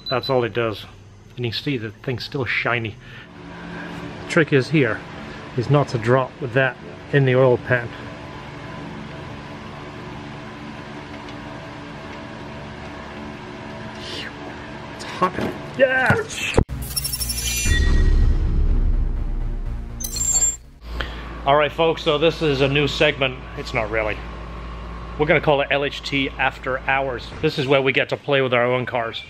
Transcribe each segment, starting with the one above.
That's all it does. And you can see the thing's still shiny. The trick is here is not to drop with that in the oil pan. It's hot. Yeah! Alright folks, so this is a new segment. It's not really. We're going to call it LHT After Hours. This is where we get to play with our own cars.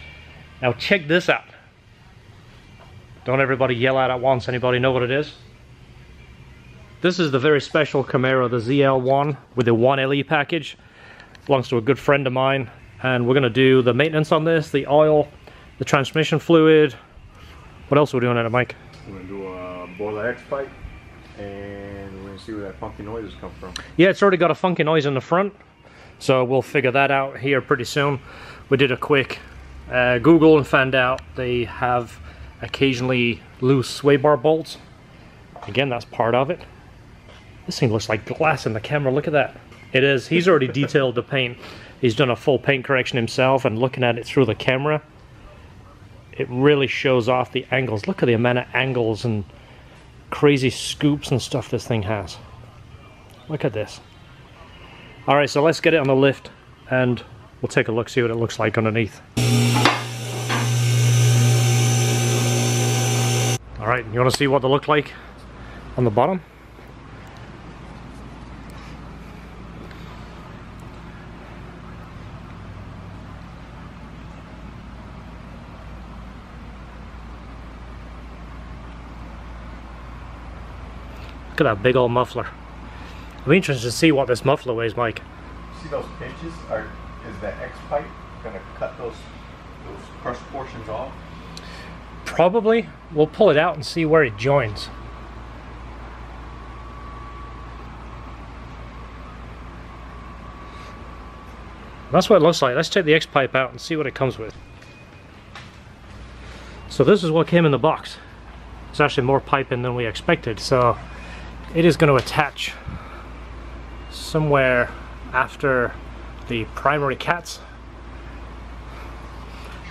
Now check this out. Don't everybody yell out at once. Anybody know what it is? This is the very special Camaro, the ZL1 with the 1 LE package. Belongs to a good friend of mine. And we're going to do the maintenance on this, the oil, the transmission fluid. What else are we doing on it, Mike? We're going to do a boiler X pipe. And we're going to see where that funky noises come from. Yeah, it's already got a funky noise in the front. So we'll figure that out here pretty soon. We did a quick Google and found out they have occasionally loose sway bar bolts. Again, that's part of it. This thing looks like glass in the camera. Look at that. It is. He's already detailed the paint. He's done a full paint correction himself, and looking at it through the camera, it really shows off the angles. Look at the amount of angles and crazy scoops and stuff this thing has. Look at this. Alright, so let's get it on the lift and we'll take a look, see what it looks like underneath. Alright, you want to see what they look like on the bottom? Look at that big old muffler. I'm interested to see what this muffler weighs, Mike. See those pinches? Is the X pipe going to cut those crushed portions off? Probably. We'll pull it out and see where it joins. That's what it looks like. Let's take the X pipe out and see what it comes with. So this is what came in the box. It's actually more piping than we expected, so it is going to attach somewhere after the primary cats,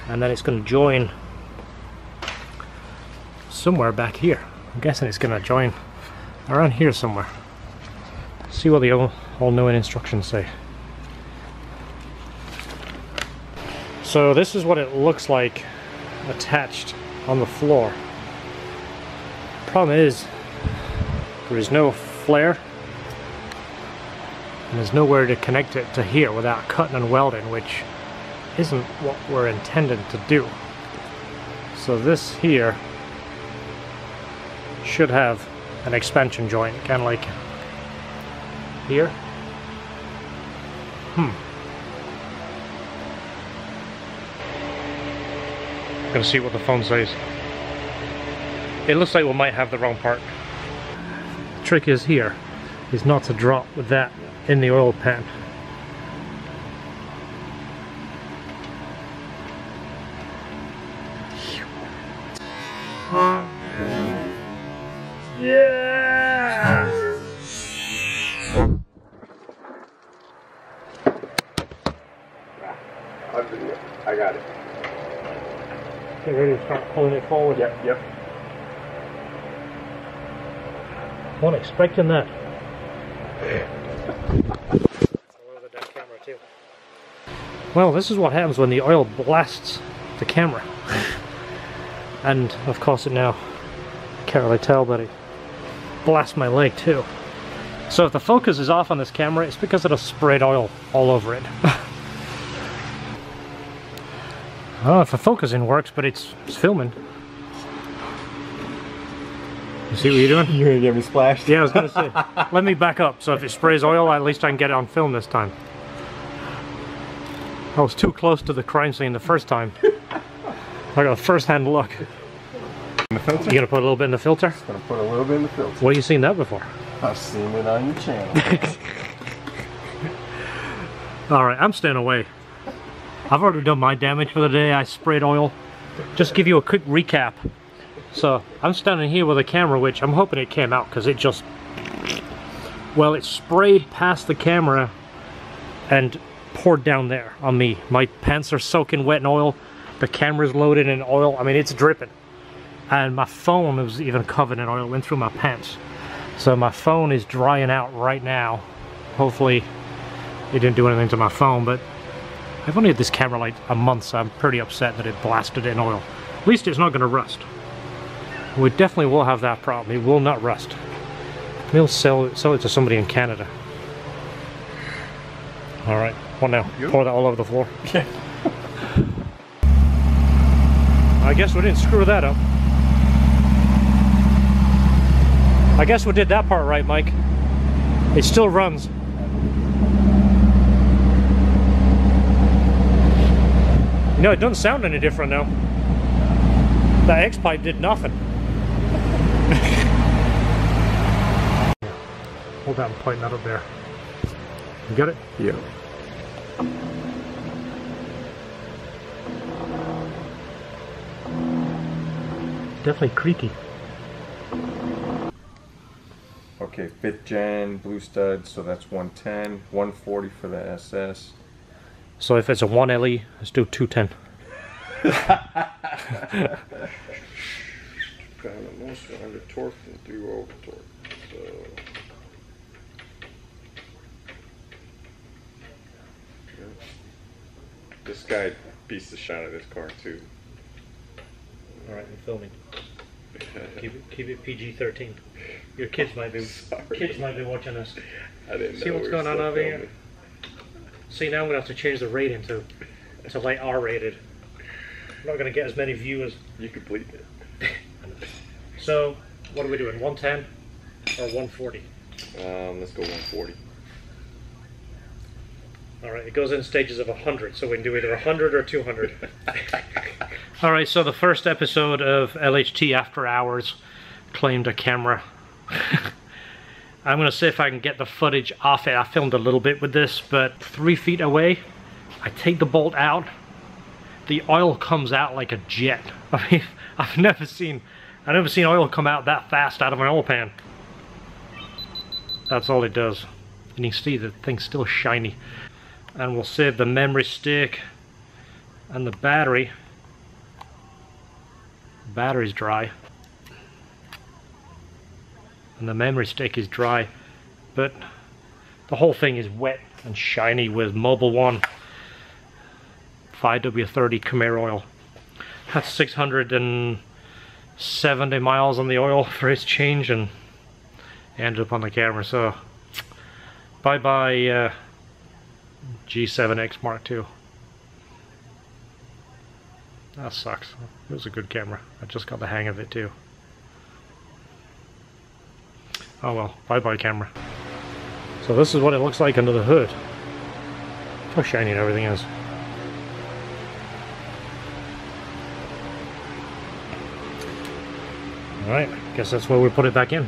and then it's going to join somewhere back here. I'm guessing it's going to join around here somewhere. See what the all-knowing instructions say. So this is what it looks like attached on the floor. Problem is, there is no flare, and there's nowhere to connect it to here without cutting and welding, which isn't what we're intended to do. So this here should have an expansion joint, kind of like here. Gonna see what the phone says. It looks like we might have the wrong part. The trick is here is not to drop with that in the oil pan. Yeah! I got it. Get ready to start pulling it forward. Yep. Wasn't expecting that. Well, this is what happens when the oil blasts the camera. And of course it now, can't really tell, but it blasts my leg too. So if the focus is off on this camera, it's because it has sprayed oil all over it. I don't know if the focusing works, but it's filming. You see what you're doing? You're gonna get me splashed? Yeah, I was gonna say, let me back up, so if it sprays oil, at least I can get it on film this time. I was too close to the crime scene the first time. I got a first-hand look. In the filter? You gonna put a little bit in the filter? Just gonna put a little bit in the filter. Where have you seen that before? I've seen it on your channel. Alright, I'm staying away. I've already done my damage for the day. I sprayed oil. Just give you a quick recap. So I'm standing here with a camera, which I'm hoping it came out because it just, well, it sprayed past the camera and poured down there on me. My pants are soaking wet in oil. The camera's loaded in oil. I mean, it's dripping. And my phone was even covered in oil. It went through my pants. So my phone is drying out right now. Hopefully it didn't do anything to my phone, but I've only had this camera like a month, so I'm pretty upset that it blasted in oil. At least it's not going to rust. We definitely will have that problem. It will not rust. We'll sell it to somebody in Canada. All right, what now? Pour that all over the floor? Yeah. I guess we didn't screw that up. I guess we did that part right, Mike. It still runs. You know, it doesn't sound any different now. That X-pipe did nothing. Hold that and point that up there. You got it? Yeah. Definitely creaky. Okay, 5th gen, blue studs, so that's 110, 140 for the SS. So if it's a 1 LE, let's do 210. Kind of mostly under torque and through over torque. So yeah. This guy beats the shine of this car too. All right, I'm filming. Keep it PG-13. Your kids might be watching this. I didn't See know what's we going were on still over here? filming. See, now I'm gonna have to change the rating to like R-rated. I'm not gonna get as many viewers. You could bleep it. So, what are we doing? 110 or 140? Let's go 140. All right, it goes in stages of 100, so we can do either 100 or 200. All right, so the first episode of LHT After Hours claimed a camera. I'm gonna see if I can get the footage off it. I filmed a little bit with this, but 3 feet away, I take the bolt out, the oil comes out like a jet. I mean, I've never seen oil come out that fast out of an oil pan. That's all it does. And you can see the thing's still shiny. And we'll save the memory stick and the battery. The battery's dry. And the memory stick is dry. But the whole thing is wet and shiny with Mobil 1 5W30 Camaro oil. That's 670 miles on the oil for its change, and ended up on the camera. So bye bye G7X Mark II. That sucks. It was a good camera. I just got the hang of it too. Oh well, bye bye camera. So this is what it looks like under the hood. How shiny and everything is. Alright, guess that's where we put it back in.